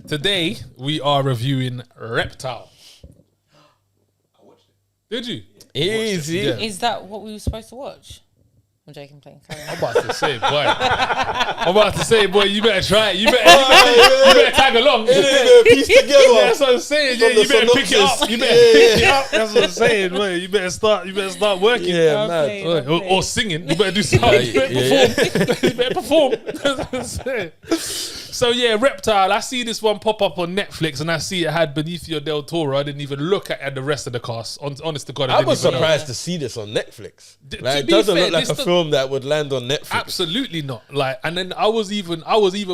Today we are reviewing Reptile. I watched it. Did you? Easy. Yeah. Is that what we were supposed to watch? I'm joking, playing. I'm about to say, boy. You better try it. You better tag along. Piece together. That's what I'm saying. Yeah, you better pick it up. You better pick it up. That's what I'm saying. Boy, you better start working. Yeah, man. Or singing. You better do something. You better perform. That's what I'm saying. So yeah, Reptile. I see this one pop up on Netflix, and I see it had Benicio Del Toro. I didn't even look at the rest of the cast. Honest to God, I was didn't even surprised to see this on Netflix. To Like, it be doesn't fair, look like this a film that would land on Netflix. Absolutely not. Like, and then I was even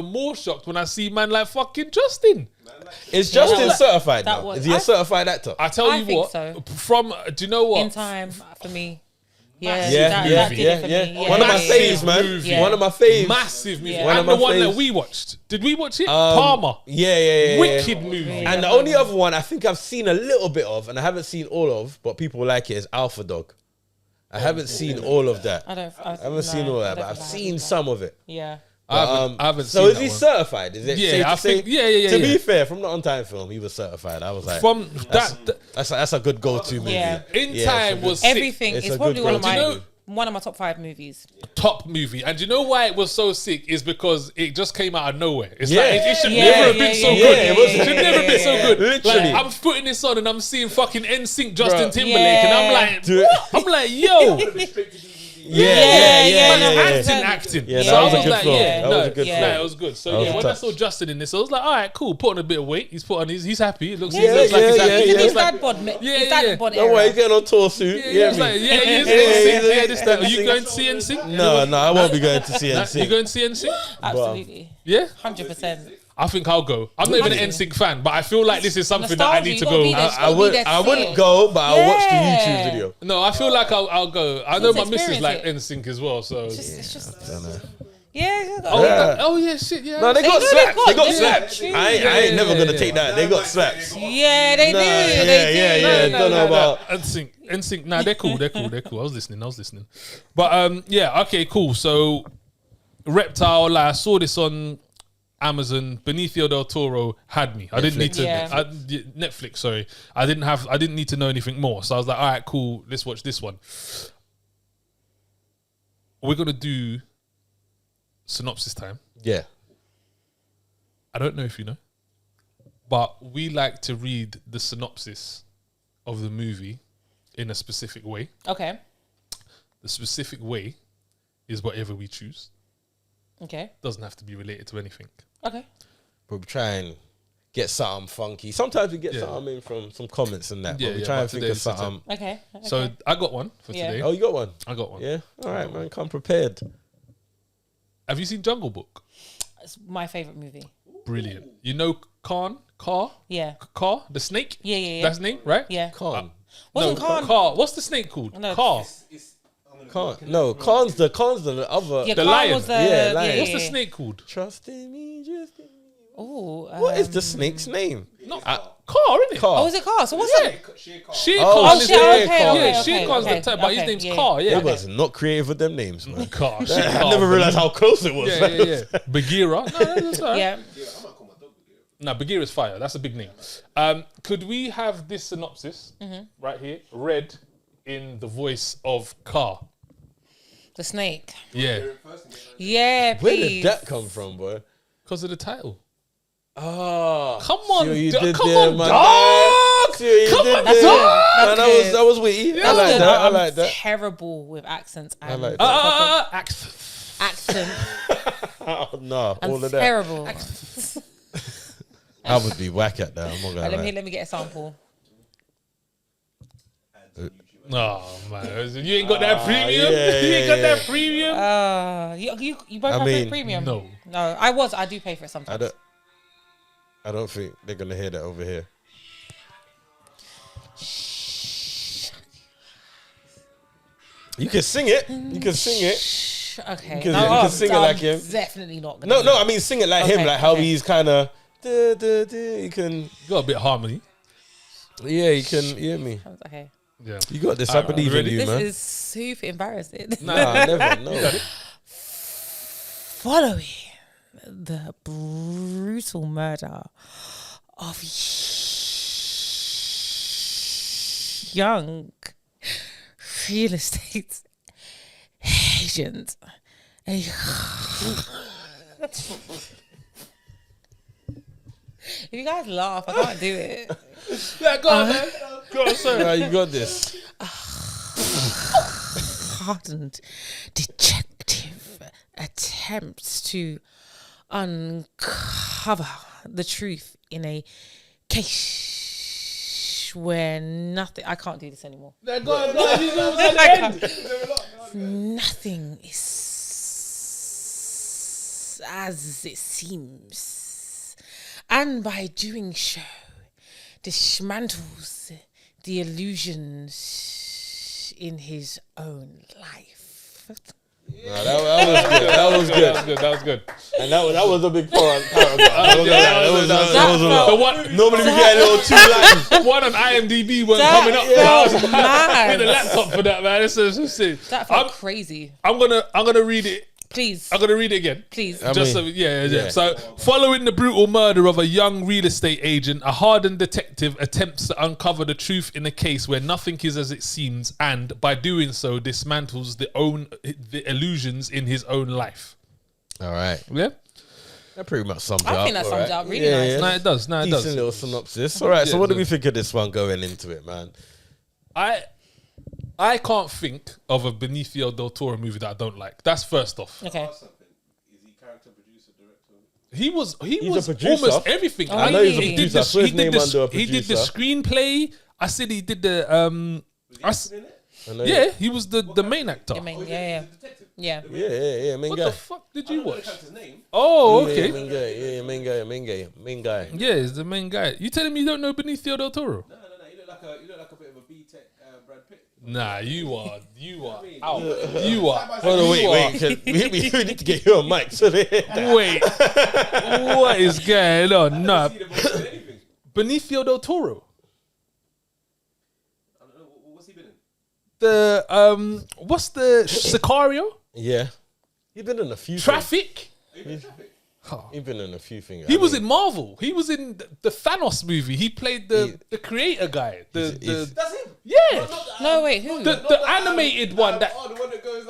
more shocked when I see man like fucking Justin. Is Justin certified that now? was- Is he a certified actor? I tell I you think what. so. From do you know what? In time for me. Yeah, Yeah, that yeah, did yeah, it for yeah. me. One of my Massive faves, man. movie. Yeah. One of my faves. Massive movie. Yeah. One And of the my one that faves. we watched. Did we watch it? Palmer. Yeah. Wicked movie. Yeah. And the only other one I think I've seen a little bit of, and I haven't seen all of, but people like it, is Alpha Dog. I haven't seen all of that. I haven't seen all that, but I've seen some of it. Yeah. I haven't So seen is that he one. certified? Is it Yeah, safe to I say? think- yeah. To be fair, from the On Time film, he was certified. I was like, From that that's a good go-to movie. Yeah. In Yeah, Time it's a was sick. Everything It's is a probably good one of go-to my movie. one of my top 5 movies. top movie. And do you know why it was so sick? Is because it just came out of nowhere. It's Yeah. like it should Yeah, never have yeah, been so yeah, good. yeah, yeah, It should never have been so good. Literally. Like, I'm putting this on and I'm seeing fucking NSYNC Justin Bruh. Timberlake and I'm Yeah. like, Dude. what? I'm like, yo. Acting. Yeah, So that I was a was good like, film. yeah, That was a good no, film. it was good. So That was yeah, a when I touch. saw Justin in this, I was like, all right, cool. Put on a bit of weight. He's put on he's happy. It looks, Yeah, he looks like he's yeah, happy. yeah, He yeah. looks His like, dad bod. Yeah, His dad yeah. bod Don't worry, era. he's getting on tour suit. yeah, Yeah, he's like, me. yeah, he is. Yeah, Yeah, this that. Are you yeah. going to see NSYNC? No, I won't be going to see You NSYNC. going to see NSYNC? Absolutely. Yeah. 100%. I think I'll go. I'm not even an NSYNC fan, but I feel like this is something that I Nostalgia, need to you gotta go. be there. I wouldn't it. go, but I'll watch the Yeah. YouTube video. No, I feel like I'll go. I know Let's my missus like experience NSYNC as well, so. It's just I don't know. yeah. Oh yeah, shit, yeah. No, they got do, slaps. they've They got got slaps. slaps. I ain't never gonna take that. They got slaps. Yeah, they do. yeah, They do. yeah. Don't know about. NSYNC. Nah, they're cool. I was listening. But yeah, okay, cool. So Reptile, like, I saw this on Amazon. Benicio Del Toro had me. I didn't need to. Yeah. Netflix. Sorry, I didn't need to know anything more. So I was like, all right, cool. Let's watch this one. We're gonna do synopsis time. Yeah. I don't know if you know, but we like to read the synopsis of the movie in a specific way. Okay. The specific way is whatever we choose. Okay. Doesn't have to be related to anything. Okay. But we try and get something funky. Sometimes we get Yeah. something in from some comments and that. Yeah, But we yeah, try but and think today of it's a something. Okay. So I got one for Yeah. today. Oh, you got one? I got one. Yeah. All right, man. Come prepared. Have you seen Jungle Book? It's my favorite movie. Brilliant. You know Car, Yeah. the snake? Yeah. That's his name, right? Yeah. Khan. Wasn't no, Khan? Car. What's the snake called? No. Car. Khan. No, Khan's the other. Yeah, The Khan lion. was the Yeah, lion. What's the snake called? Trust in me, just in me. Oh, What is the snake's name? Not Car, isn't it? Car. Oh, is it Car? So what's Yeah. it? Shere Oh, Khan is Shere the Khan. Yeah, Okay, Shere Khan's the type, but his name's Car. Yeah. It was not creative with them names, man. Car. I never realized how close it was. Yeah. Bagheera. No, that's all right. Yeah. No, Bagheera's fire. That's a big name. Could we have this synopsis right here read in the voice of Car? The snake. Yeah, Yeah, Where please. did that come from, boy? because of the title. Oh, Come on, see what you dog. did Come there, on, man. dog. See what you Come did on, there. dog. Man, That's that was witty. I That's like good. that. I I'm like that. terrible with accents and like that. accent. Oh, no, I'm all of that. terrible. I would be whack at that. I'm not gonna lie. Let me get a sample. Oh man, you ain't got that premium. yeah, You ain't got yeah. that premium. You both have mean, the premium? No. I do pay for it I sometimes. don't think they're gonna hear that over here. You can sing it. You can sing it. Okay. You can sing it like him. Definitely not gonna No, I mean sing it like him, Okay, like how okay. he's kind of. You can, You got a bit of harmony. yeah, you can hear me. Okay. Yeah. You got this. I Alright, believe in ready? you, This man. is super embarrassing. Nah, never. No. Follow me the brutal murder of young real estate agent. If you guys laugh, I can't do it. Yeah, go on, man. Go on, sorry. Nah, you got this. Hardened detective attempts to uncover the truth in a case where nothing. I can't do this anymore. Yeah, go on, go on. You know what's at the end. Nothing is as it seems, and by doing so, dismantles the illusions in his own life. Nah, that was good. That was good. That was good. And that was a big paragraph. That was a The lot. one, Normally we get a little 2 lines. the one on IMDb weren't That coming up. felt I mad. need a laptop for that, man. It's That felt crazy. I'm gonna read it. Please, I'm gonna read it again. please. Yeah. So, following the brutal murder of a young real estate agent, a hardened detective attempts to uncover the truth in a case where nothing is as it seems, and by doing so, dismantles the illusions in his own life. All right. Yeah, That pretty much sums it up. I think that sums alright? it up really nicely. no, it does. No, it Decent does. little synopsis. All right. So Yeah, what do yeah. we think of this one going into it, man? I can't think of a Benicio Del Toro movie that I don't like. That's first off. Okay. Something. Is he character, producer, director? He was a producer. almost everything. I know he's a He did producer. I saw his name under a he did the producer. screenplay. I said he did the I know yeah, he was the main actor. I mean, yeah. Yeah. Main What guy. the fuck did you watch? His name. Oh, Yeah, okay. main guy. Yeah, main guy. Yeah, he's the main guy. You telling me you don't know Benicio Del Toro? No. You look like a bit of a B-Tech Brad Pitt. Nah, you are out. You are. Hold on, wait. We need to get you on mic. So they Wait. What is going on? No, See the most in anything. Benicio Del Toro. I don't know. What's he been in? The what's the Sicario? Yeah. He's been in a few Traffic. things. He's been in a few things. He was in Marvel. He was in the Thanos movie. He played the creator guy. he's- That's him. Yeah, No, wait, who? the animated one that Oh, the one that goes.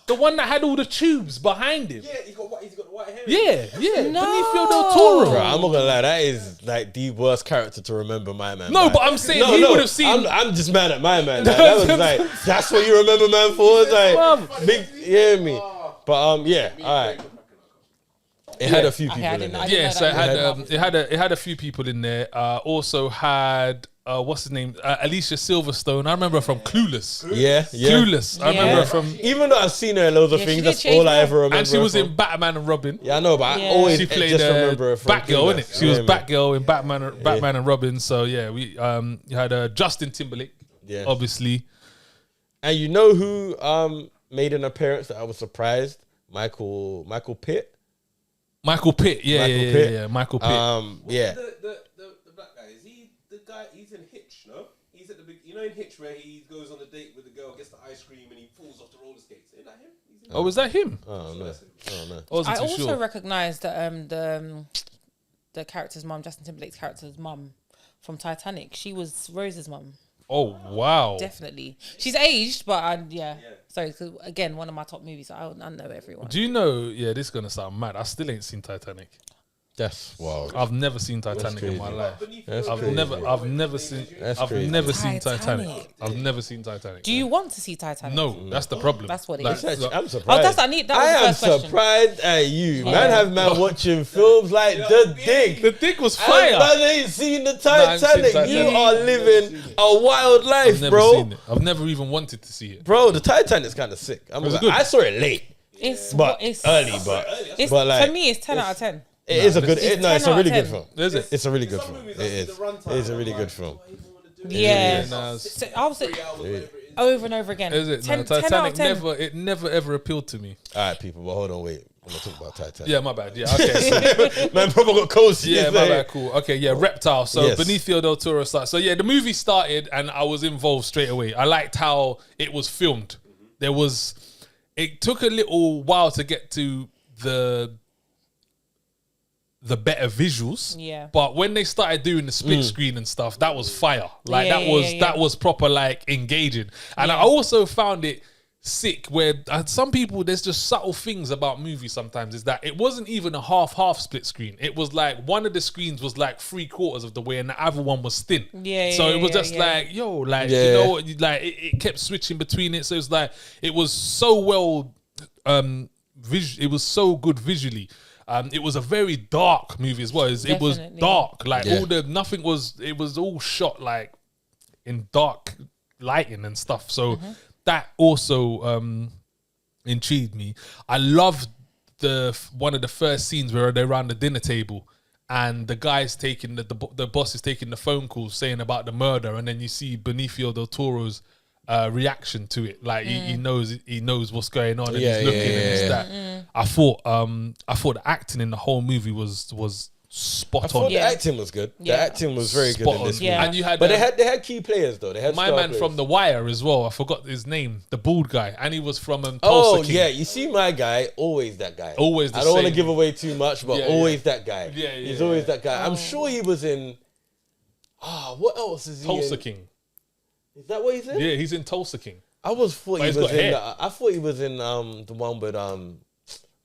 the one that had all the tubes behind him. Yeah, he's got white hair. Yeah. No. Benicio Del Toro. Bro, I'm not gonna lie, that is like the worst character to remember my man. No, by. but I'm saying he would have seen. I'm just mad at my man. Like, that was like, that's what you remember man for? It's like, big, you hear me? But yeah, all right. It had a few people I in didn't there. know Yeah, that so was it had a few people in there. Also had what's his name? Alicia Silverstone. I remember her from Clueless. Yeah. Clueless. I remember her from. Even though I've seen her in loads of Yeah, things, she that's did change all I that. ever remember. And she was her in from. Batman and Robin. Yeah, I know, but Yeah. I always She played just remember her from Batgirl, innit? Clueless. She was Yeah, man. Batgirl in Batman and Robin. So yeah, we you had Justin Timberlake, Yeah. obviously. And you know who made an appearance that I was surprised? Michael Pitt. Michael Pitt, yeah, Michael yeah, Pitt. yeah, Michael Pitt. Yeah. The black guy, is he the guy? He's in Hitch, no? He's at the big. You know, in Hitch where he goes on a date with the girl, gets the ice cream, and he falls off the roller skates. Isn't that him? He's in Oh, was that him? Oh no. I wasn't I too also sure. recognised the character's mum, Justin Timberlake's character's mum from Titanic. She was Rose's mum. Oh wow! Definitely. She's aged, but yeah. Sorry, 'cause again, one of my top movies. So I know everyone. Do you know? Yeah, this is gonna sound mad. I still ain't seen Titanic. That's wild. I've never seen Titanic in my crazy. life. That's I've crazy. never seen. That's I've crazy. never seen Titanic. Titanic. I've never seen Titanic. Do you want to see Titanic? No, that's the problem. That's what it Like, is. Actually, I'm Oh, surprised. that was I the am first question. surprised at you. Man Yeah. have man watching films like The Dig. The dick was And fire. man ain't seen the I ain't seen Titanic. Titanic. You are living a wild life, I've never bro. seen it. I've never even wanted to see it. Bro, the Titanic's kind of sick. Was it good? I saw it late, It's but it's early, but It's, but like for me, it's 10 out of 10. it is a good. It's It's a 10 really out good of film. 10. Is it? It's a really good Some film. movies It I see is. the runtime, It is a I'm really like, good film. "Oh, I even wanna do Yeah. this." Nah, So I was 3 hours, whatever it is. over and over again. Is it? 10, No, 10 out of Titanic 10. never ever appealed to me. All right, people, but hold on, wait. I'm gonna talk about Titanic. Yeah, my bad. Yeah, okay. So, Man, probably got cozy. yeah, my bad. Cool. Okay, yeah, Reptile. So Yes. Benicio Del Toro started. So yeah, the movie started and I was involved straight away. I liked how it was filmed. It took a little while to get to the the better visuals. Yeah. But when they started doing the split screen and stuff, that was fire. Like that was proper like engaging. And I also found it sick where some people, there's just subtle things about movies sometimes, is that it wasn't even a half split screen. It was like one of the screens was like 3/4 of the way and the other one was thin. So it was just like, yo, like, you know what, like it kept switching between it. So it's like, it was so well, it was so good visually. It was a very dark movie as well. It was dark. Like it was all shot like in dark lighting and stuff. So that also intrigued me. I loved one of the first scenes where they're around the dinner table and the guy's taking the boss is taking the phone calls saying about the murder, and then you see Benicio Del Toro's reaction to it. Like he knows what's going on and he's looking and it's that. I thought the acting in the whole movie was spot I thought on. the acting was good. The acting was very good in this movie. And you had, but they had key players though. They had my star man players. from The Wire as well. I forgot his name, the bald guy, and he was from Tulsa King. Yeah, you see my guy, always that guy. Always the I don't want to same. give away too much, but always that guy. He's always that guy. I'm sure he was in. What else is he Tulsa in? King. Is that what he's in? Yeah, he's in Tulsa King. I thought he he's was got in. hair. I thought he was in the one with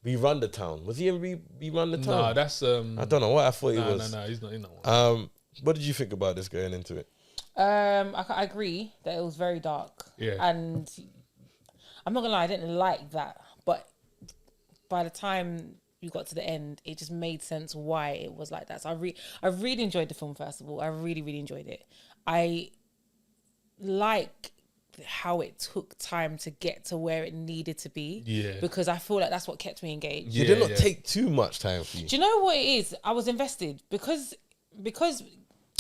We Run the Town. Was he in We Run the Town? No, that's I don't know what I thought he was. No, he's not in that one. What did you think about this going into it? I agree that it was very dark. Yeah. And I'm not gonna lie, I didn't like that. But by the time you got to the end, it just made sense why it was like that. So I really enjoyed the film, first of all. I really, really enjoyed it. I like how it took time to get to where it needed to be. Yeah. Because I feel like that's what kept me engaged. It did not take too much time for you. Do you know what it is? I was invested because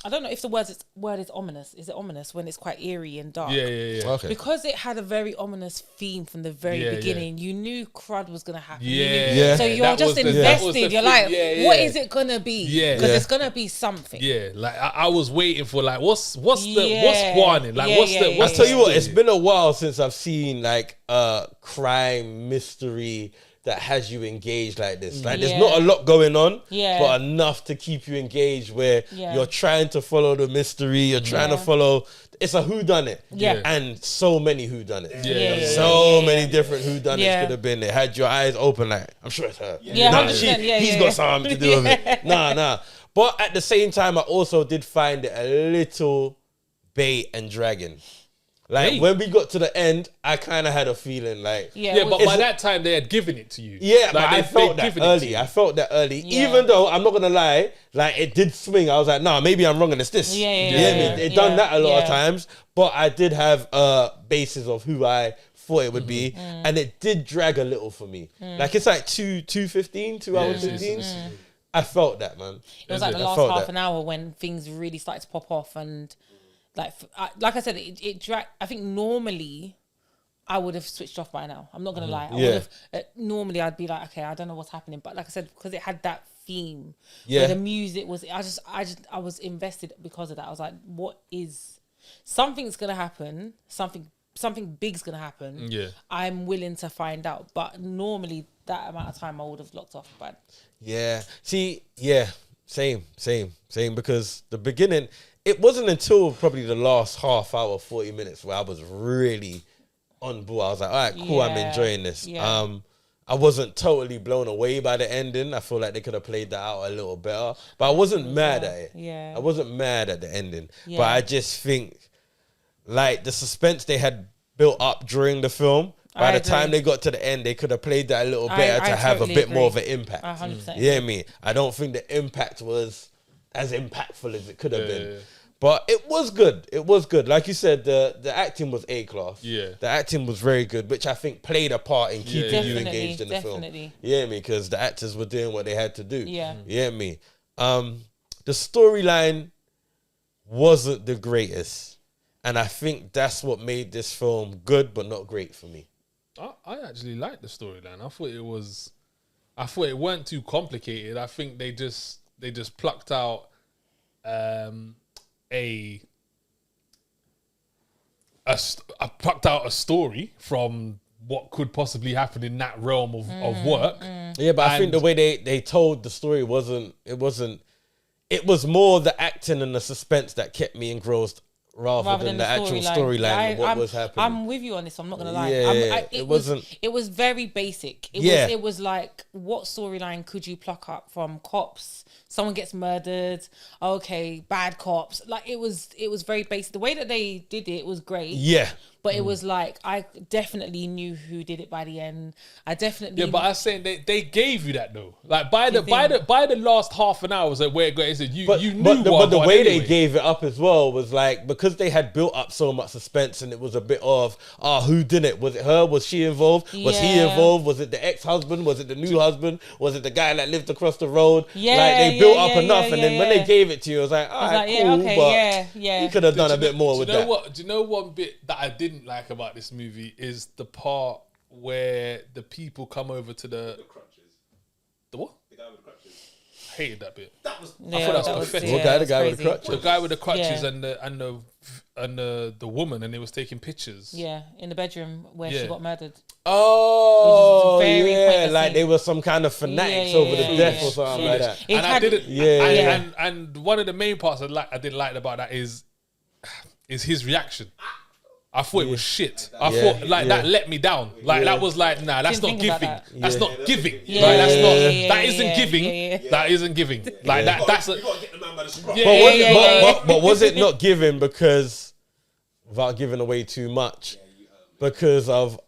I don't know if the word is ominous. Is it ominous when it's quite eerie and dark? Yeah. Okay. Because it had a very ominous theme from the very beginning. You knew crud was going to happen. Yeah. So you're just invested. You're like, what is it going to be? Yeah. Because it's going to be something. Yeah. Like I was waiting for like, what's Warning? Like, I tell you what, it's been a while since I've seen like a crime mystery that has you engaged like this. Like there's not a lot going on, but enough to keep you engaged where you're trying to follow the mystery, you're trying to follow, it's a whodunit. And so many whodunits. So many different whodunits could have been. It had your eyes open like, I'm sure it's her. He's got something to do with it. Nah. But at the same time, I also did find it a little bait and dragging. Like when we got to the end, I kind of had a feeling like but by that time they had given it to you. Yeah, like but I felt that early. Even though I'm not gonna lie, like it did swing. I was like, nah, maybe I'm wrong and it's this. It done that a lot of times, but I did have a basis of who I thought it would be, and it did drag a little for me. Like it's like 2:15, 2 hours 15. I felt that, man. It was like the last half an hour when things really started to pop off and. Like I said, it dragged. I think normally I would have switched off by now. I'm not gonna lie. I would have. Normally I'd be like, okay, I don't know what's happening. But like I said, because it had that theme, where the music was, I was invested because of that. I was like, what is something's gonna happen? Something big's gonna happen. Yeah, I'm willing to find out. But normally that amount of time I would have locked off. But same. Because the beginning. It wasn't until probably the last half hour, 40 minutes where I was really on board. I was like, all right, cool, I'm enjoying this. Yeah. I wasn't totally blown away by the ending. I feel like they could have played that out a little better. But I wasn't mad at it. Yeah. I wasn't mad at the ending. Yeah. But I just think, like, the suspense they had built up during the film, by the time they got to the end, they could have played that a little better to have totally a bit more of an impact. 100%. You hear me? I don't think the impact was as impactful as it could have been. Yeah. But it was good. It was good. Like you said, the acting was A-class. Yeah. The acting was very good, which I think played a part in keeping you engaged in the film. You hear me? Because the actors were doing what they had to do. Yeah. You hear me? The storyline wasn't the greatest. And I think that's what made this film good, but not great for me. I actually liked the storyline. I thought it weren't too complicated. I think they just plucked out I plucked out a story from what could possibly happen in that realm of work. Yeah, but I think the way they told the story wasn't. It was more the acting and the suspense that kept me engrossed rather than the actual storyline of what was happening. I'm with you on this. I'm not gonna lie. Yeah, it wasn't. It was very basic. It was like, what storyline could you pluck up from cops? Someone gets murdered. Okay, bad cops. Like it was very basic. The way that they did it was great. Yeah. But it was like, I definitely knew who did it by the end. I definitely. Yeah, but I was saying they gave you that though. Like by the last half an hour was like where it got. You knew. But the way they gave it up as well was like, because they had built up so much suspense, and it was a bit of who did it? Was it her? Was she involved? Was he involved? Was it the ex-husband? Was it the new husband? Was it the guy that lived across the road? Yeah, like they built up enough, and then when they gave it to you, it was like, all right, cool, but you could have done a bit more with that. Do you know one bit that I didn't like about this movie is the part where the people come over to the crutches. The what? The guy with the crutches. I hated that bit. That was. I thought that was pathetic. What guy? The guy with the crutches. The guy with the crutches and the woman, and they was taking pictures. Yeah, in the bedroom where she got murdered. Oh, very yeah, like scene. they were some kind of fanatics over the death or something like that. And I didn't. Yeah. And one of the main parts I didn't like about that is his reaction. I thought it was shit. I thought that let me down. Like that was like, nah, that's not giving. That's not giving. Like that's not. That isn't giving. That isn't giving. Like that. That's. You gotta get the man by the scruff. But was it not giving because, without giving away too much, because of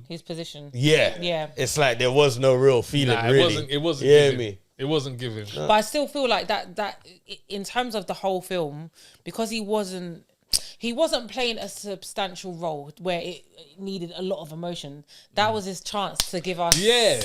his position? Yeah. It's like there was no real feeling. Really, it wasn't. Yeah, giving. me. It wasn't giving. But I still feel like that in terms of the whole film, because he wasn't playing a substantial role where it needed a lot of emotion. That was his chance to give us. Yeah.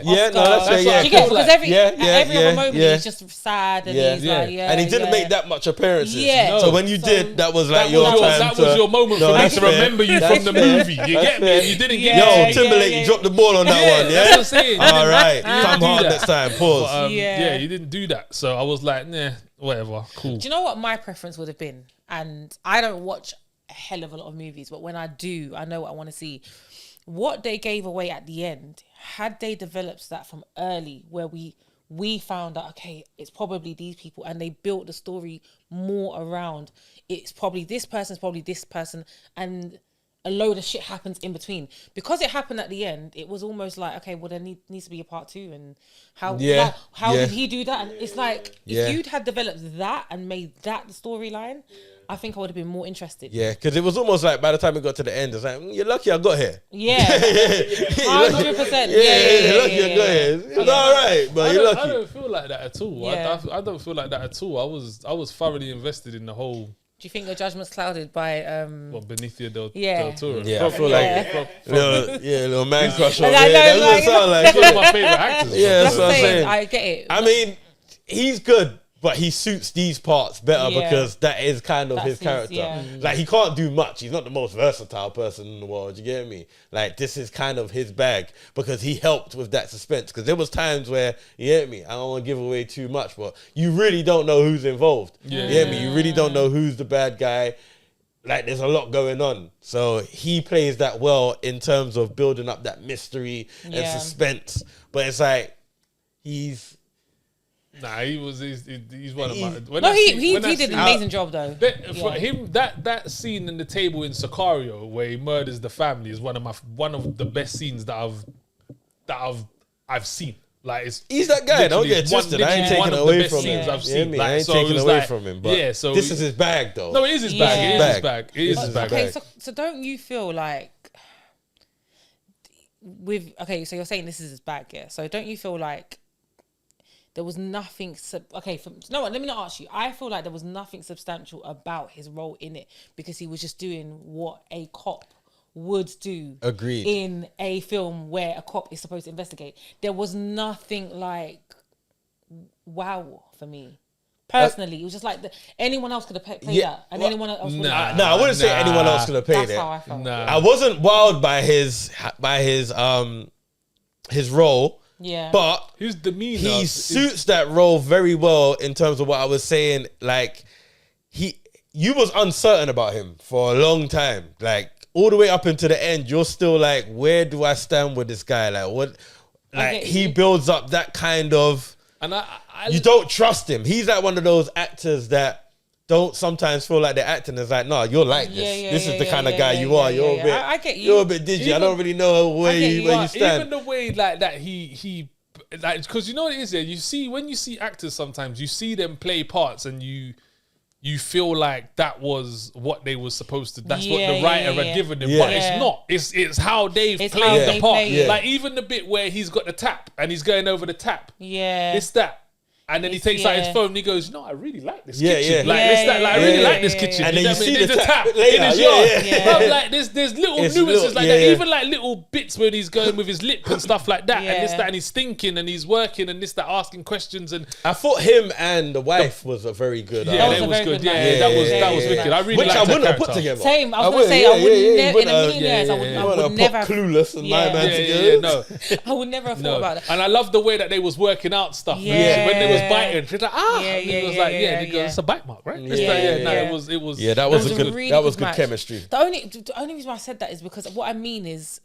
No, that's Do you get it? Because every other moment he's just sad and he's like, and he didn't make that much appearances. Yeah. No. So when you did, that was like your time. That was your moment for me to remember you from the movie. You get me? You didn't get Yo, Timberlake, you dropped the ball on that one. Yeah, that's what I'm saying. All right, come hard next time. Pause. Yeah, you didn't do that. So I was like, nah, whatever, cool. Do you know what my preference would have been? And I don't watch a hell of a lot of movies, but when I do, I know what I want to see. What they gave away at the end, had they developed that from early, where we found out, okay, it's probably these people, and they built the story more around, it's probably this person, and a load of shit happens in between. Because it happened at the end, it was almost like, okay, well, there needs to be a part 2, and how did he do that? And it's like, if you'd had developed that and made that the storyline, I think I would have been more interested. Yeah, because it was almost like by the time it got to the end, it's like, you're lucky I got here. Yeah. 100%. You're lucky I got here. It's all right, but you're lucky. I don't feel like that at all. Yeah. I don't feel like that at all. I was thoroughly invested in the whole. Do you think your judgment's clouded by Benicio Del Toro? Yeah, I feel like little man crush over I here. know, That's what it sound like. He's one of my favorite actors. Yeah, that's what I'm saying. I get it. I mean, he's good, but he suits these parts better because that is kind of his character. Like, he can't do much. He's not the most versatile person in the world. You get me? Like, this is kind of his bag because he helped with that suspense. Because there was times where, you get me? I don't want to give away too much, but you really don't know who's involved. You get me? You really don't know who's the bad guy. Like, there's a lot going on. So he plays that well in terms of building up that mystery and suspense. But it's like, he's one of my. He did an amazing job though. For him, that scene in the table in Sicario where he murders the family is one of the best scenes that I've seen. Like, he's that guy. Don't get twisted. I ain't taking it away from him. I've seen. I ain't taking away from him. But so this is his bag, though. No, it is his bag. It is his bag. It is his bag. Okay, so don't you feel like so you're saying this is his bag, yeah? So don't you feel like there was nothing... let me not ask you. I feel like there was nothing substantial about his role in it because he was just doing what a cop would do. Agreed. In a film where a cop is supposed to investigate. There was nothing like wow for me. Personally, it was just like anyone else could have played that. And anyone else would have... I wouldn't say anyone else could have played That's how I felt. Nah. I wasn't wowed by his role. Yeah. But his demeanor, he suits that role very well in terms of what I was saying. Like, you was uncertain about him for a long time. Like, all the way up into the end, you're still like, where do I stand with this guy? Like, what? Like, he builds up that kind of, and you don't trust him. He's like one of those actors that don't sometimes feel like they're acting as like, no, you're like this. This is the kind of guy you are. You're a bit, I get you. You're a bit digi. I don't really know where you stand. Even the way like that he like, because you know what it is, you see, when you see actors sometimes you see them play parts and you feel like that was what they were supposed to, that's what the writer had given them, but it's not. It's how they've played the part. Like even the bit where he's got the tap and he's going over the tap. It's that. And then he takes out his phone and he goes, "No, I really like this kitchen. I really like this kitchen." And then you see the tap in his yard. Bro, like there's little nuances like that. Even like little bits where he's going with his lip and stuff like that, and this, that, and he's thinking and he's working and this, that, asking questions. And I thought him and the wife was a very good. That was good. That was wicked. I really which liked I wouldn't that have put character. together. Same. I was gonna say I would never in a million years. I would never put Clueless and My Man together. No, I would never have thought about that. and I love the way that they was working out stuff when they was biting. She's like, it was like, it's a bite mark, right? It was. Yeah, that was a good. Really that was good match. chemistry. The only reason why I said that is because what I mean is,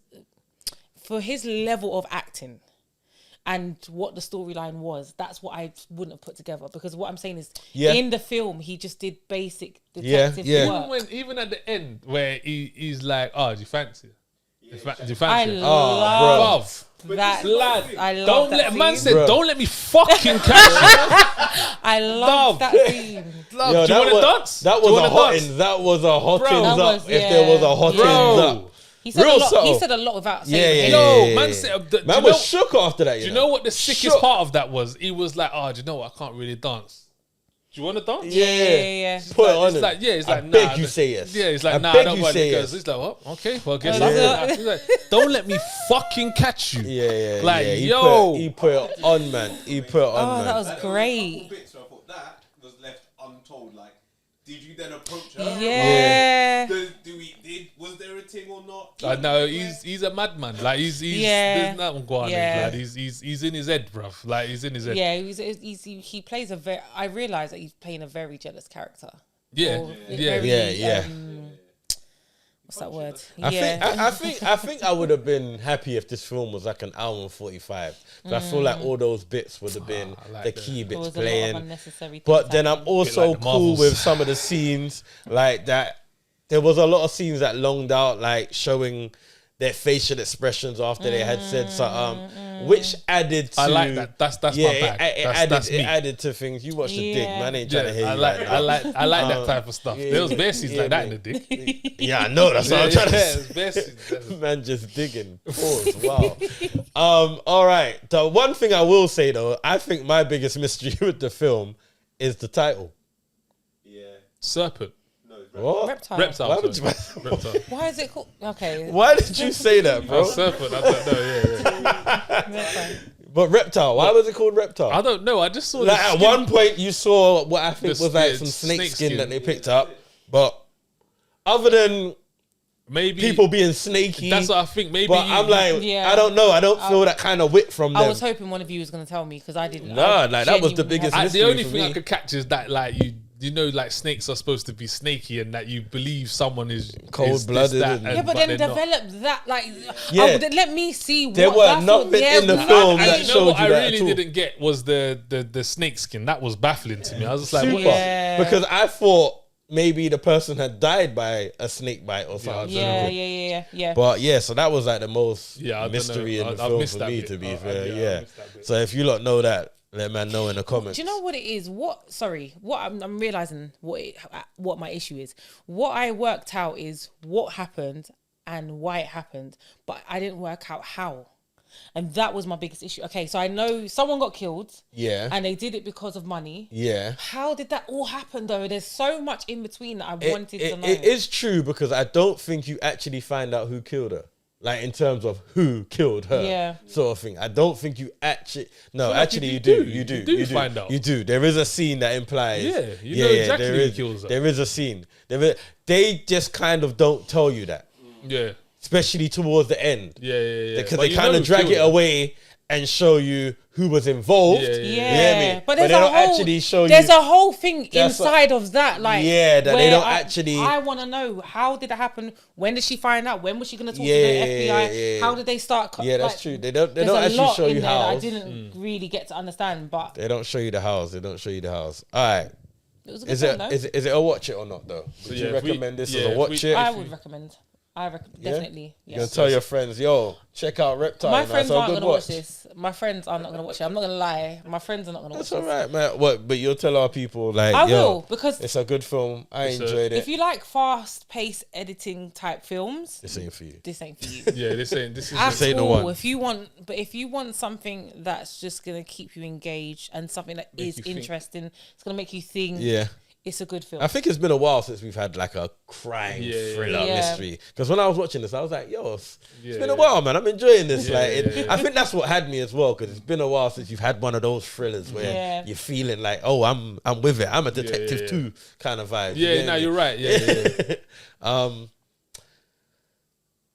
for his level of acting and what the storyline was, that's what I wouldn't have put together. Because what I'm saying is, in the film, he just did basic detective work. Even at the end where he's like, "Oh, do you fancy it? Do you fancy I it?" love that. Lad, I love that scene. Man said, "Don't let me fucking catch you." I love that scene. Love. Do you want to dance? That was a hot. That was a hot up. If there was a hot up. He said a lot. He said a lot without saying anything. Man said, man was shook after that. Do you know what the sickest part of that was? He was like, "Oh, do you know what? I can't really dance. Do you want to dance?" Yeah. Put it on. It's like, I beg you say yes. Yeah, it's like, nah, I don't want it. He's like, "What? Okay, well, guess he's like, don't let me fucking catch you." Like, yo, he put it on, man. He put it on. Oh, that was great. So I thought that was left untold. Like, did you then approach her? Yeah. Was there a thing or not? I know he's a madman. Like he's there's nothing going on. Like he's in his head, bruv. Like he's in his head. Yeah, he plays a very. I realise that he's playing a very jealous character. Yeah. What's that word? I think I would have been happy if this film was like an hour and 45. I feel like all those bits would have been the key bits playing. But then I'm also cool with some of the scenes like that. There was a lot of scenes that longed out, like showing their facial expressions after they had said something, which added to. I like that. That's my bag. It added to things. You watch the dig, man. I ain't trying to hear you. I like that type of stuff. There was bare scenes like that in the dig. Yeah, I know. That's what I'm trying to say. Man, just digging. Pause. Wow. All right. The one thing I will say though, I think my biggest mystery with the film is the title. Yeah. Serpent. What? Reptile. Reptile. Why is it called? Okay. Why did you say that, bro? Serpent. I don't know. Yeah. But Reptile. Why was it called Reptile? I don't know. I just saw. Like at one point, you saw what I think was like some snake skin that they picked up, but other than maybe people being snaky, that's what I think. Maybe. But I'm like, I don't know. I don't feel that kind of wit from them. I was hoping one of you was going to tell me because I didn't. No, like that was the biggest mystery. The only thing I could catch is that like you know, like snakes are supposed to be snaky, and that you believe someone is cold-blooded. But then develop that, like, let me see. There were nothing in the film that showed you that. What I really didn't get was the snake skin. That was baffling to me. I was just like, what? Because I thought maybe the person had died by a snake bite or something. Yeah. But so that was like the most mystery in the film for me, to be fair. So if you lot know that, let man know in the comments. Do you know what it is? What I'm realizing what my issue is. What I worked out is what happened and why it happened, but I didn't work out how. And that was my biggest issue. Okay, so I know someone got killed. Yeah. And they did it because of money. Yeah. How did that all happen though? There's so much in between that I wanted to know. It is true because I don't think you actually find out who killed her. Like in terms of who killed her, sort of thing. I don't think you actually. No, so actually, you do. You do find out. You do. There is a scene that implies. Yeah, you know exactly who kills her. There is a scene. They just kind of don't tell you that. Yeah. Especially towards the end. Yeah. Because they kind of drag it away, and show you who was involved. Yeah, You hear me? But they there's don't actually show there's you. a whole thing That's inside of that, like that they where don't actually. I want to know, how did it happen? When did she find out? When was she going to talk to Yeah, the FBI? yeah. How did they start? Yeah, that's true. They don't there's actually a lot show in you there that I how. didn't really get to understand, but They don't show you the house. They don't show you the house. All right. it was a good Is film, it though. is it a watch it or not though? Would yeah, you if we- recommend this yeah, as a if watch we- it? I would recommend. Definitely. You're gonna Yes. tell your friends, yo, check out Reptile. My man. friends It's a aren't good going to watch watch. this. My friends are not going to watch it. I'm not going to lie. My friends are not going to watch That's this. all right, man. What? But you'll tell our people like, I yo, will, because it's a good film. I enjoyed it. if you like fast-paced editing type films, This ain't for you. this ain't for you. Yeah, this is At ain't the all. one. If you want something that's just gonna keep you engaged and something that is you think. interesting, it's gonna make you think. Yeah. It's a good film. I think it's been a while since we've had like a crime thriller Yeah. mystery. Because when I was watching this, I was like, yo, it's Yeah, been a while, man. I'm enjoying this. Yeah, like, yeah. I think that's what had me as well. Because it's been a while since you've had one of those thrillers where you're feeling like, oh, I'm with it. I'm a detective too kind of vibe. Yeah, get no, me? you're right. Yeah.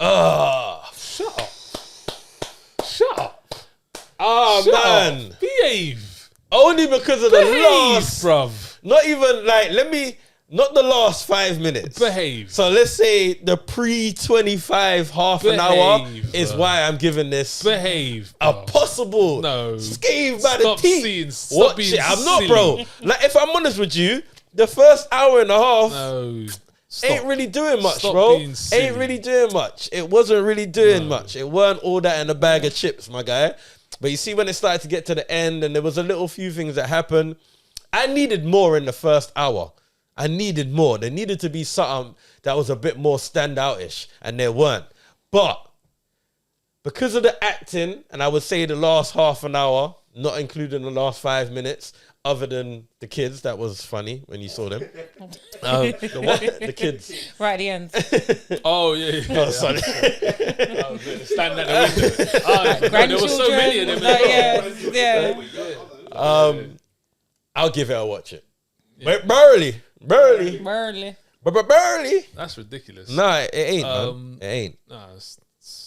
Shut up. Shut up. Oh, Shut man. up. Behave. Only because of the last. bruv. Not even like, not the last 5 minutes. Behave. So let's say the pre-25 half an hour Behave, is bro. why I'm giving this Behave. a bruv. possible No. scathe by the Stop teeth. seeing- stop Watch being it. I'm not, silly. bro. Like, if I'm honest with you, the first hour and a half No. Stop. ain't really doing much, Stop bro. being silly. Ain't really doing much. It wasn't really doing much. It weren't all that in a bag of chips, my guy. But you see, when it started to get to the end and there was a little few things that happened, I needed more in the first hour. I needed more. There needed to be something that was a bit more standout-ish, and there weren't. But because of the acting, and I would say the last half an hour, not including the last 5 minutes, other than the kids, that was funny when you saw them. The what? The kids. right at the end. Oh, yeah. Oh, sorry. Standing at the window. Oh, there were so many of them. Yeah. I'll give it a watch it. But Burley. Burley. Burley. That's ridiculous. Nah, it ain't, man. It ain't. Nah,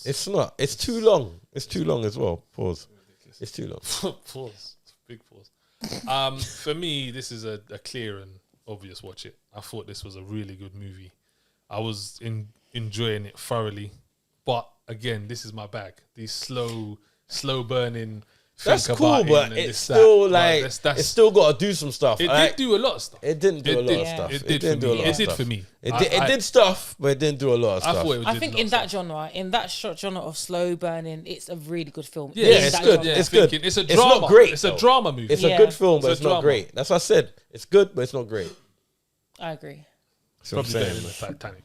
It's not. It's too long. It's too long as well. Pause. It's too long. pause. Big pause. For me, this is a clear and obvious watch it. I thought this was a really good movie. I was enjoying it thoroughly. But again, this is my bag. These slow burning. That's think cool, about but and it's this, still that. like That's- it's still got to do some stuff. It Like, did do a lot of stuff. It didn't do a lot of stuff. It did didn't for do a me. lot It of did stuff. for me. It did stuff, but it didn't do a lot of I stuff. thought it did I think a lot in of that stuff. genre, in that genre of slow burning, it's a really good film. Yeah, Yeah, In it's that good. genre. It's good. It's a It's drama. not great, It's a though. drama movie. It's Yeah. a good film, It's but a it's not drama. great. That's what I said. It's good, but it's not great. I agree. That's what I'm Probably better saying. than Titanic.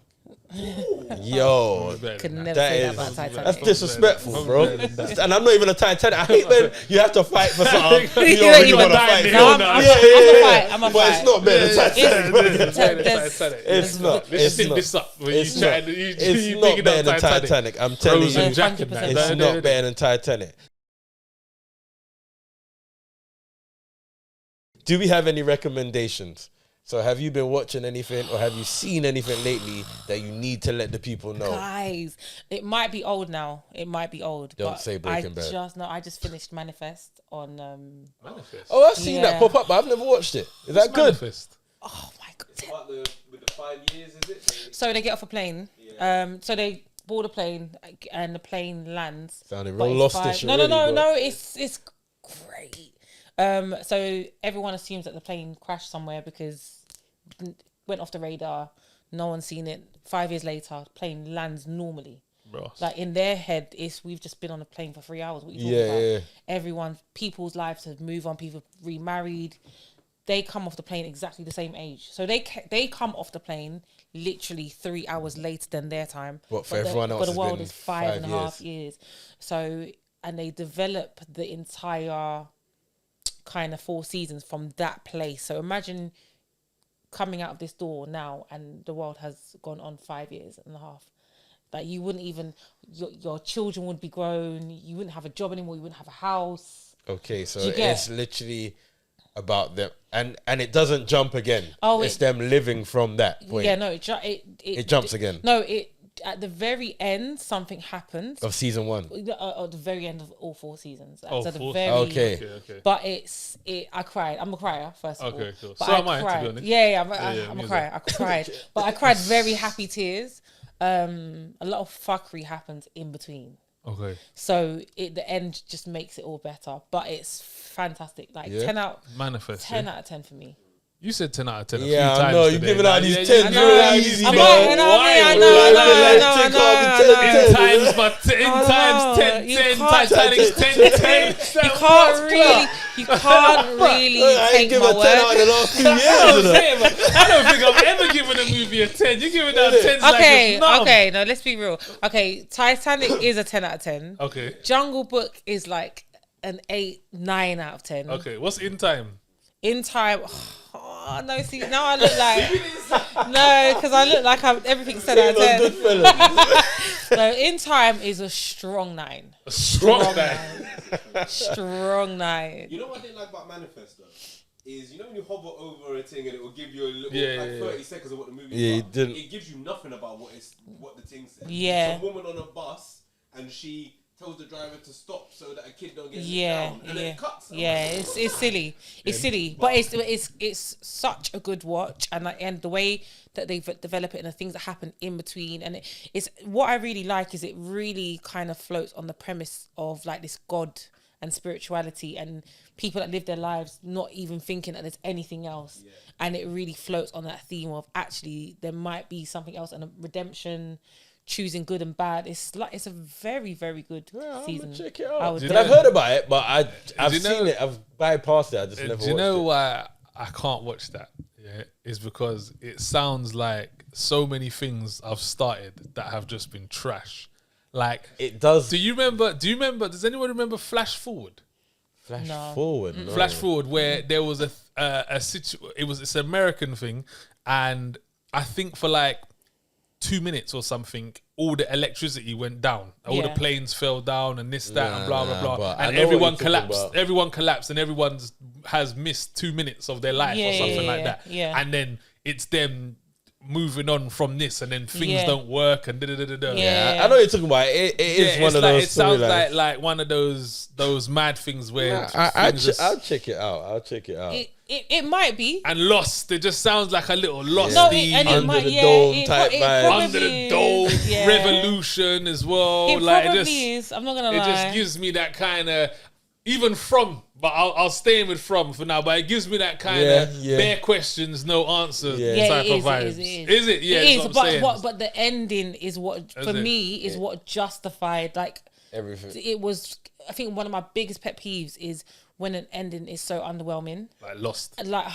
Yo, Better Could than never that say that is about Titanic. that's disrespectful, Probably bro. better than that. And I'm not even a Titanic. I hate when you have to fight for something you You don't don't really even want to die fight in for. it. No, I'm a But fight. it's not better than Titanic. It's not. Let's It's stick not. this up. When It's you not. trying to, It's you not bigging better up than Titanic. I'm telling Rose you, and Jack and 100%. that. it's not better than Titanic. Do we have any recommendations? So have you been watching anything or have you seen anything lately that you need to let the people know? Guys, it might be old now. It might be old. Don't but say Breaking Bad. I just finished Manifest on. Manifest. Oh, I've seen that Yeah. pop up, but I've never watched it. Is that good? Manifest. Oh my god! What with the 5 years, is it? So they get off a plane. So they board a plane and the plane lands. Sounding but real it's lostish No, already, no, bro. no. It's great. So everyone assumes that the plane crashed somewhere because it went off the radar. No one's seen it. 5 years later, the plane lands normally. Bro. Like in their head, we've just been on a plane for 3 hours. What are you talking Yeah, about? yeah. People's lives have moved on. People remarried. They come off the plane exactly the same age. So they come off the plane literally 3 hours later than their time. What, for But everyone else But has the world been is 5.5 5 years. So, and they develop the entire kind of 4 seasons from that place. So imagine coming out of this door now and the world has gone on 5 years and a half. Like you wouldn't even, your children would be grown. You wouldn't have a job anymore. You wouldn't have a house. Okay, so Do you get- it's literally about them, and it doesn't jump again. Oh, it's them living from that point. Yeah, no, It jumps again. No, at the very end, something happens. Of season 1. At the very end of all 4 seasons. Oh, So the 4 very, Okay. But I cried. I'm a crier, first of all. Okay, cool. But So am I, to be cried. honest. Yeah, I'm me a as crier. I cried. But I cried very happy tears. A lot of fuckery happens in between. Okay. So the end just makes it all better. But it's fantastic. Like 10 out Manifest. 10 out of 10 for me. You said 10 out of 10 a few Yeah, I times know. You're today. giving out Like, these yeah, 10. yeah, You're yeah. easy, I man. In times 10, You 10, can't- Titanic's 10, 10. You can't really I ain't take give my a 10 out word. in the last 2 years. I'm you know. saying, man, I don't think I've ever given a movie a 10. You're giving out 10s like it's numb. Okay, no, let's be real. Okay, Titanic is a 10 out of 10. Okay. Jungle Book is like an 8, 9 out of 10. Okay, what's In Time? In Time, oh no, see, now I look like no, because I look like I'm everything's 10 out of 10. Goodfellas. No, In Time is a strong 9. A strong guy. Strong 9. You know what I didn't like about Manifest though? Is you know when you hover over a thing and it will give you a little 30 seconds of what the movie is about. It gives you nothing about what the thing says. Yeah. Some woman on a bus and she tells the driver to stop so that a kid don't get down. And then it cuts. It's silly. It's silly, but it's such a good watch, and the way that they develop it and the things that happen in between, and it's what I really like is it really kind of floats on the premise of like this God and spirituality and people that live their lives not even thinking that there's anything else, and it really floats on that theme of actually there might be something else and a redemption. Choosing good and bad. It's a very, very good season. I'm check it out. I've I've heard about it, but I've seen it. I've bypassed it. I just never watched it. Do you know why I can't watch that? Yeah, is because it sounds like so many things I've started that have just been trash. Like it does. Do you remember? Does anyone remember Flash Forward? Flash forward. No. Flash Forward, where there was it's an American thing, and I think for like 2 minutes or something, all the electricity went down. All the planes fell down and this, that, and blah, blah, blah. And everyone collapsed. Everyone collapsed and everyone has missed 2 minutes of their life or something like that. Yeah. And then it's them moving on from this and then things don't work and da-da-da-da-da. Yeah, I know what you're talking about. It is one of those. It sounds like one of those mad things where I'll check it out. I'll check it out. It might be. And Lost, it just sounds like a little Lost. No, and it might, the dome type it vibe. probably Under the Dome, is. Revolution as well. It like probably is. I'm not gonna lie. It just gives me that kind of, even From, but I'll stay with From for now. But it gives me that kind of bare questions, no answers type of vibes. Is it? Yeah, it is. But But the ending is what for me is what justified like everything. It was. I think one of my biggest pet peeves is when an ending is so underwhelming. Like Lost. Like,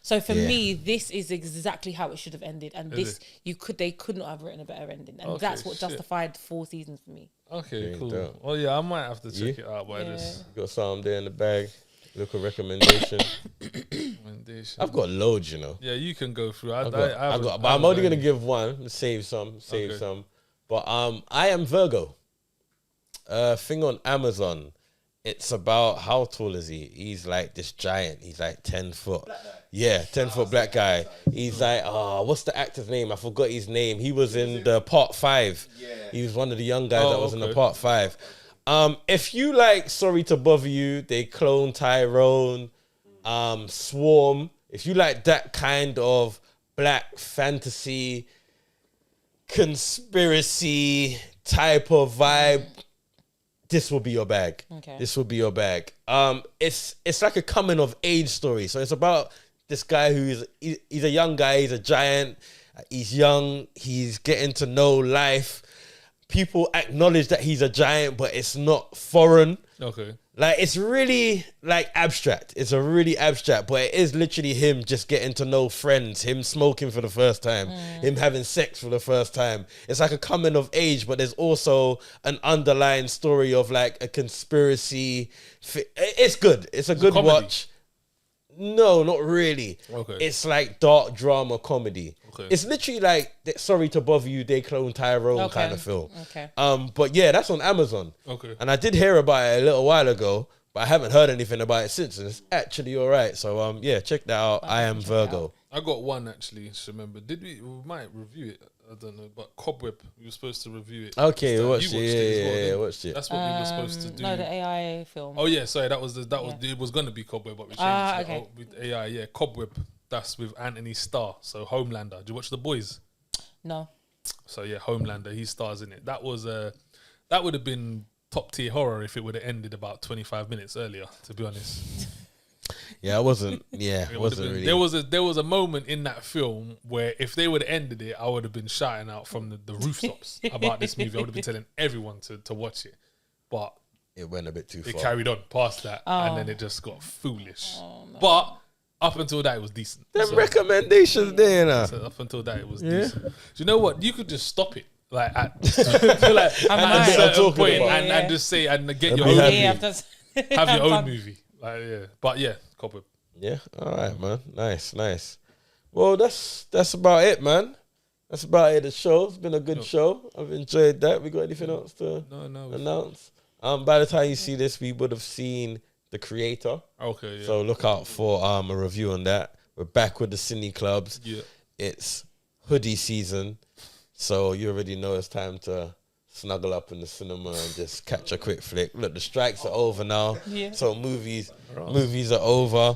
so for me, this is exactly how it should have ended, and they could not have written a better ending, and that's what justified 4 seasons for me. Okay, cool. Well, yeah, I might have to check it out. But Got something there in the bag. Look a recommendation. I've got loads, you know. Yeah, you can go through. But I'm only gonna give one. Save some. But I Am Virgo. Thing on Amazon. It's about, how tall is he? He's like this giant. He's like 10 foot. 10-foot black guy. He's like, what's the actor's name? I forgot his name. He was in the Part 5. He was one of the young guys that was in the Part 5. If you like Sorry to Bother You, they clone Tyrone, Swarm. If you like that kind of black fantasy, conspiracy type of vibe, this will be your bag. Okay. This will be your bag. It's like a coming of age story. So it's about this guy he's a young guy. He's a giant. He's young. He's getting to know life. People acknowledge that he's a giant, but it's not foreign. Okay. Like, it's really like abstract. It's a really abstract, but it is literally him just getting to know friends, him smoking for the first time, him having sex for the first time. It's like a coming of age, but there's also an underlying story of like a conspiracy. It's good. It's a good watch. No, not really. Okay. It's like dark drama comedy. Okay. It's literally like Sorry to Bother You, they clone Tyrone kind of film. Okay. But yeah, that's on Amazon. Okay. And I did hear about it a little while ago, but I haven't heard anything about it since, and it's actually all right. So yeah, check that out. I Am Virgo. I got one actually. Just remember, we might review it I don't know, but Cobweb, we were supposed to review it. Okay, You watched it. as well, Yeah, didn't you? watched it. That's what we were supposed to do. No, the AI film. Oh yeah, sorry, that was it was gonna be Cobweb, but we changed it with AI. Yeah, Cobweb. That's with Anthony Starr. So Homelander. Did you watch The Boys? No. So yeah, Homelander. He stars in it. That would have been top tier horror if it would have ended about 25 minutes earlier. To be honest. Yeah, I wasn't. Yeah, it wasn't really. There was a moment in that film where if they would have ended it, I would have been shouting out from the rooftops about this movie. I would have been telling everyone to watch it, but it went a bit too far. It carried on past that, and then it just got foolish. No. But up until that, it was decent. Them recommendations there, now. So up until that, it was decent. Do you know what? You could just stop it. Like at a certain point, and just say and get your own movie. Have your own movie. Like, yeah, but yeah, Cobweb. Yeah, all right, man. Nice. Well, that's about it, man. That's about it. The show. It's been a good show. I've enjoyed that. We got anything else to announce? By the time you see this, we would have seen The Creator. Okay, yeah. So look out for a review on that. We're back with the Cine Clubs. Yeah. It's hoodie season, so you already know it's time to snuggle up in the cinema and just catch a quick flick. Look, the strikes are over now, so movies are over.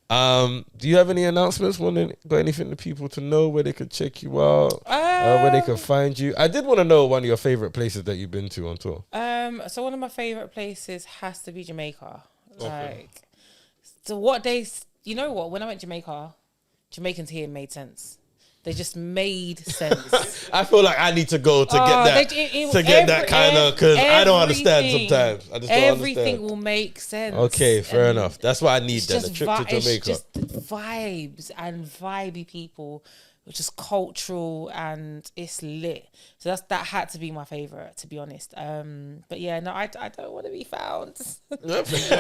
Do you have any announcements? Got anything to people to know where they could check you out, where they can find you? I did want to know one of your favorite places that you've been to on tour. So one of my favorite places has to be Jamaica. Okay. So what days? You know what? When I went to Jamaica, Jamaicans here made sense. They just made sense. I feel like I need to go to get that, that kind of, because I don't understand sometimes. I just don't everything will make sense. Okay, fair enough. That's why I need that. The trip to Jamaica. It's just vibes and vibey people, which is cultural and it's lit. So that had to be my favorite, to be honest. But yeah, no, I don't want to be found. That's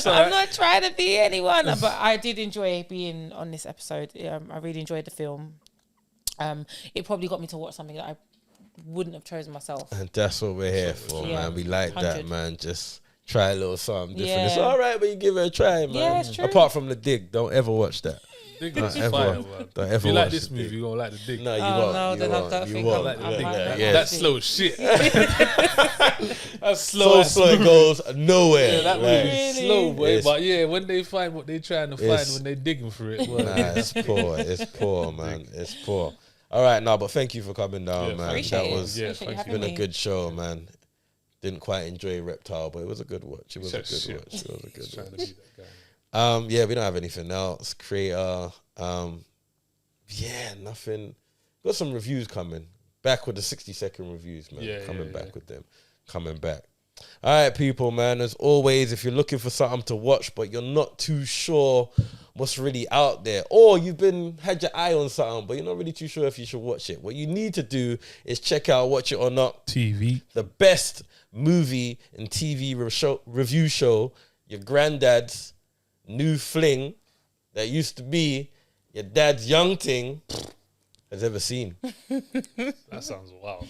I'm not trying to be anyone, but I did enjoy being on this episode. I really enjoyed the film. It probably got me to watch something that I wouldn't have chosen myself. And that's what we're here for, man. We like 100. That, man. Just try a little something different. Yeah. It's all right, but you give it a try, man. Yeah, it's true. Apart from The Dig, don't ever watch that. Dig don't is ever, fire, man. Don't ever if you watch like this movie, you're going to like The Dig. No, you won't. No, then I don't think won't. I'm like that. That's slow shit. That's slow. So it goes nowhere. Yeah, that like, movie's slow, boy. But yeah, when they find what they're trying to find, when they're digging for it. Well, nah, it's poor. It's poor, man. It's poor. All right, now, but thank you for coming down, man. That was been a good show, man. Didn't quite enjoy Reptile, but it was a good watch. It was a good watch. Yeah, we don't have anything else. Creator. Yeah, nothing. Got some reviews coming. Back with the 60-second reviews, man. Coming back with them. Coming back. All right, people, man. As always, if you're looking for something to watch, but you're not too sure what's really out there, or you've had your eye on something, but you're not really too sure if you should watch it, what you need to do is check out Watch It or Not TV, the best movie and TV review show your granddad's new fling that used to be your dad's young thing has ever seen. That sounds wild.